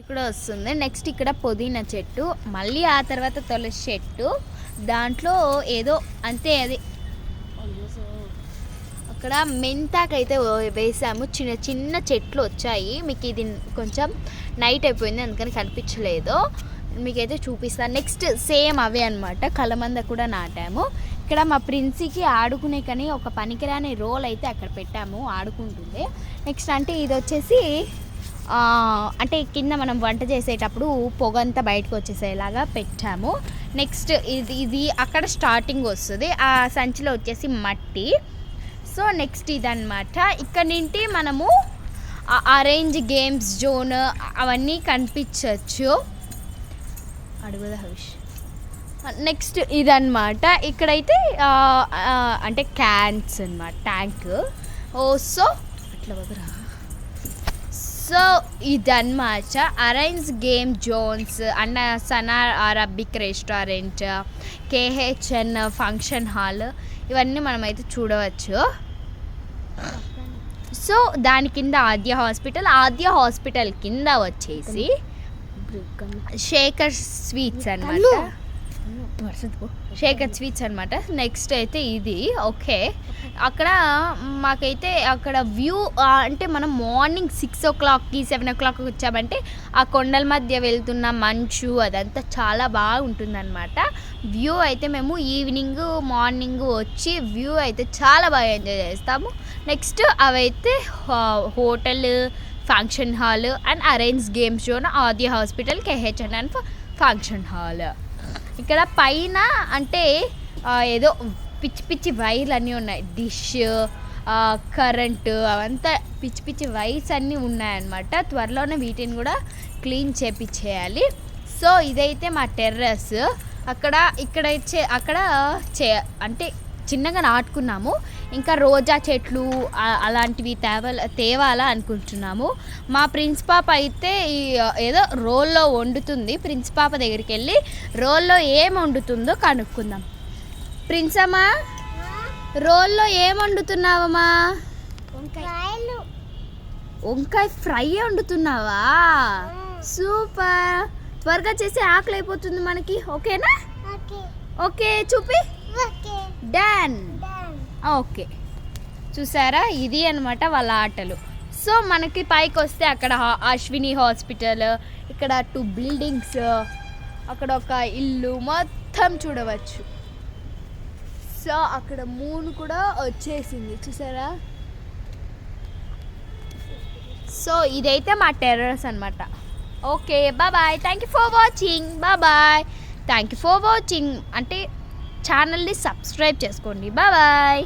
కూడా వస్తుంది. నెక్స్ట్ ఇక్కడ పుదీనా చెట్టు, మళ్ళీ ఆ తర్వాత తులసి చెట్టు, దాంట్లో ఏదో అంతే అది అక్కడ మెంతాకైతే వేసాము. చిన్న చిన్న చెట్లు వచ్చాయి. మీకు ఇది కొంచెం నైట్ అయిపోయింది అందుకని కనిపించలేదు, మీకైతే చూపిస్తాను. నెక్స్ట్ సేమ్ అవే అనమాట, కలమంద కూడా నాటాము. ఇక్కడ మా ప్రిన్సీకి ఆడుకునే కానీ ఒక పనికిరాని రోల్ అయితే అక్కడ పెట్టాము, ఆడుకుంటుంది. నెక్స్ట్ అంటే ఇది వచ్చేసి అంటే కింద మనం వంట చేసేటప్పుడు పొగంతా బయటకు వచ్చేసేలాగా పెట్టాము. నెక్స్ట్ ఇది అక్కడ స్టార్టింగ్ వస్తుంది, ఆ సంచిలో వచ్చేసి మట్టి. సో నెక్స్ట్ ఇదన్నమాట. ఇక్కడ నుండి మనము అరేంజ్ గేమ్స్ జోన్ అవన్నీ కనిపించవచ్చు. అడుగుదా హవిష్. నెక్స్ట్ ఇదన్నమాట. ఇక్కడైతే అంటే క్యాన్స్ అన్నమాట, ట్యాంక్. సో అట్లా వదరా. సో ఇదన్నమాట అరేంజ్ గేమ్ జోన్స్ అన్న Sana Arabic restaurant, KHN function hall, ఇవన్నీ మనమైతే చూడవచ్చు. సో దాని కింద ఆద్య హాస్పిటల్ కింద వచ్చేసి శేఖర్ స్వీట్స్ అనమాట. నెక్స్ట్ అయితే ఇది ఓకే. అక్కడ మాకైతే అక్కడ వ్యూ అంటే మనం మార్నింగ్ 6 o'clockకి 7 o'clock వచ్చామంటే ఆ కొండల మధ్య వెళ్తున్న మంచు అదంతా చాలా బాగుంటుందన్నమాట. వ్యూ అయితే మేము ఈవినింగ్ మార్నింగ్ వచ్చి వ్యూ అయితే చాలా బాగా ఎంజాయ్ చేస్తాము. నెక్స్ట్ అవైతే hotel, function hall and Orange Games Zone, Aadya hospital, KHN and function hall. ఇక్కడ పైన అంటే ఏదో పిచ్చి పిచ్చి వైర్లు అన్నీ ఉన్నాయి, డిష్, కరెంటు, అవంతా పిచ్చి పిచ్చి వైర్స్ అన్నీ ఉన్నాయన్నమాట. త్వరలోనే వీటిని కూడా క్లీన్ చేపించేయాలి. సో ఇదైతే మా టెర్రస్. ఇక్కడైతే అంటే చిన్నగా నాటుకున్నాము. ఇంకా రోజా చెట్లు అలాంటివి తేవాలా అనుకుంటున్నాము. మా ప్రిన్స్ పాప అయితే ఏదో రోల్లో వండుతుంది. ప్రిన్స్ పాప దగ్గరికి వెళ్ళి రోల్లో ఏం వండుతుందో కనుక్కుందాం. ప్రిన్సమ్మా, రోల్లో ఏం వండుతున్నావమ్మా? వంకాయ ఫ్రై వండుతున్నావా? సూపర్, త్వరగా చేసి ఆకలి అయిపోతుంది మనకి. ఓకేనా? ఓకే చూపి. డన్. ఓకే, చూసారా, ఇది అనమాట వాళ్ళ ఆటలు. సో మనకి పైకి వస్తే అక్కడ అశ్విని హాస్పిటల్, ఇక్కడ 2 బిల్డింగ్స్, అక్కడ ఒక ఇల్లు మొత్తం చూడవచ్చు. సో అక్కడ మూన్ కూడా వచ్చేసింది, చూసారా. సో ఇదైతే మా టెర్రస్ అనమాట. Okay, bye. Thank you for watching. Bye. Thank you for watching అంటే ఛానల్ని సబ్స్క్రైబ్ చేసుకోండి. బాయ్.